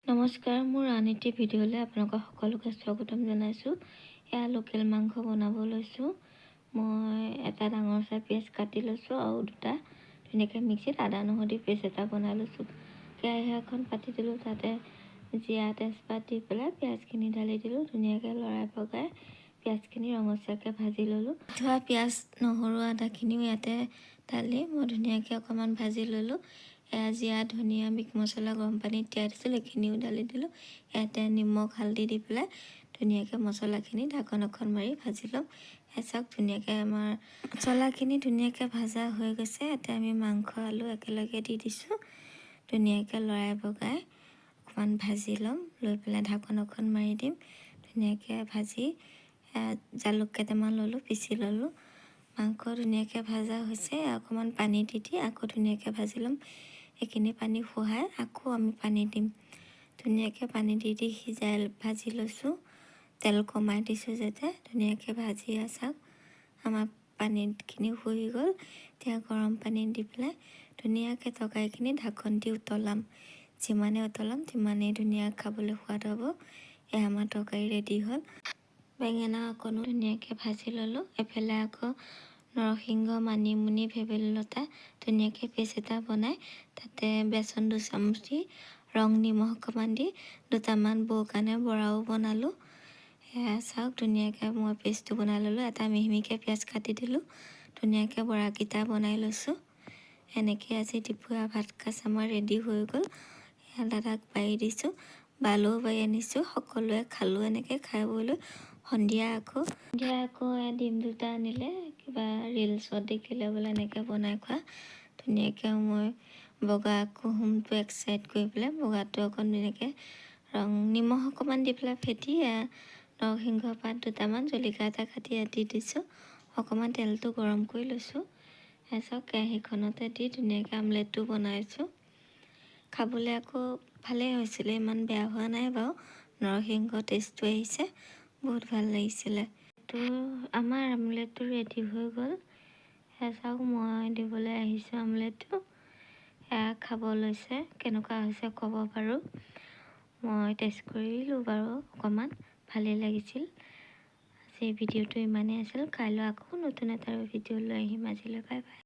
নমস্কাৰ, মোৰ আন এটি ভিডিঅ'লৈ আপোনালোকক সকলোকে স্বাগতম জনাইছোঁ। এয়া লোকেল মাংস বনাব লৈছোঁ। মই এটা ডাঙৰ চাই পিঁয়াজ কাটি লৈছোঁ আৰু দুটা ধুনীয়াকৈ মিক্সিত আদা নহৰু দি পেষ্ট এটা বনাই লৈছোঁ। কেৰাহী এখন পাতি দিলোঁ, তাতে জিৰা তেজপাত দি পেলাই পিঁয়াজখিনি ঢালি দিলোঁ। ধুনীয়াকৈ লৰাই পগাই পিঁয়াজখিনি ৰঙচুৱাকৈ ভাজি ল'লোঁ। ধোৱা পিঁয়াজ নহৰু আদাখিনিও ইয়াতে ঢালি মই ধুনীয়াকৈ অকণমান ভাজি ল'লোঁ। এয়া জিৰা ধনিয়া মিট মছলা গৰম পানীত তিয়াই দিছিলোঁ, এইখিনিও ঢালি দিলোঁ। ইয়াতে নিমখ হালধি দি পেলাই ধুনীয়াকৈ মছলাখিনি ঢাকন এখন মাৰি ভাজি ল'ম। চাওক ধুনীয়াকৈ আমাৰ মছলাখিনি ধুনীয়াকৈ ভাজা হৈ গৈছে। ইয়াতে আমি মাংস আলু একেলগে দি দিছোঁ। ধুনীয়াকৈ লৰাই বগাই অকণমান ভাজি ল'ম, লৈ পেলাই ঢাকন এখন মাৰি দিম। ধুনীয়াকৈ ভাজি জালুক কেইটামান ল'লোঁ, পিচি ল'লোঁ। মাংস ধুনীয়াকৈ ভাজা হৈছে। অকণমান পানী দি আকৌ ধুনীয়াকৈ ভাজি ল'ম। এইখিনি পানী খোহাই আকৌ আমি পানী দিম। ধুনীয়াকৈ পানী দি সিজাই ভাজি লৈছোঁ। তেল কমাই দিছোঁ যাতে ধুনীয়াকৈ ভাজি চাওক আমাৰ পানীখিনি শুহি গ'ল। এতিয়া গৰম পানী দি পেলাই ধুনীয়াকৈ তৰকাৰীখিনি ঢাকন দি উতলাম। যিমানে উতলাম সিমানেই ধুনীয়া খাবলৈ সোৱাদ হ'ব। এয়া আমাৰ তৰকাৰী ৰেডি হ'ল। বেঙেনা অকণো ধুনীয়াকৈ ভাজি ল'লোঁ। এফালে আকৌ নৰসিংহ মানিমুনি ভেবেলী লতা ধুনীয়াকৈ পেষ্ট এটা বনাই তাতে বেচন 2 চামুচ দি ৰং নিমখ অকণমান দি দুটামান বৌ কাৰণে বৰাও বনালোঁ। সেয়া চাওক ধুনীয়াকৈ মই পেষ্টটো বনাই ল'লোঁ। এটা মিহিকৈ পিঁয়াজ কাটি দিলোঁ। ধুনীয়াকৈ বৰাকেইটা বনাই লৈছোঁ। এনেকৈ আজি দুপৰীয়া ভাত সাঁজ আমাৰ ৰেডি হৈ গ'ল। সেয়া দাদাক বাঢ়ি দিছোঁ, বালৈও বাঢ়ি আনিছোঁ। সকলোৱে খালোঁ। এনেকৈ খাই বৈ লৈ সন্ধিয়া আকৌ ডিম দুটা আনিলে, কিবা ৰিলছত দেখিলে বোলে এনেকৈ বনাই খোৱা। ধুনীয়াকৈ মই বগা কুহুমটো এক চাইড কৰি পেলাই বগাটো অকণ ধুনীয়াকৈ ৰং নিমখ অকণমান দি পেলাই ফেটি নৰসিংহ পাত দুটামান জলকীয়া এটা কাটি দি দিছোঁ। অকণমান তেলটো গৰম কৰি লৈছোঁ। চাওক কেৰাহীখনতে দি ধুনীয়াকৈ আমলেটটো বনাইছোঁ। খাবলৈ আকৌ ভালেই হৈছিলে, ইমান বেয়া হোৱা নাই বাৰু। নৰসিংহ টেষ্টটো আহিছে, বহুত ভাল লাগিছিলে। তো আমাৰ আমলেটটো ৰেডি হৈ গ'ল। চাওক মই দিবলৈ আহিছোঁ আমলেটটো। এয়া খাব লৈছে, কেনেকুৱা হৈছে ক'ব পাৰোঁ। মই টেষ্ট কৰিলোঁ বাৰু, অকণমান ভালেই লাগিছিল। আজি ভিডিঅ'টো ইমানেই আছিল। কাইলৈ আকৌ নতুন এটা ভিডিঅ' লৈ আহিম। আজিলৈ বাই বাই।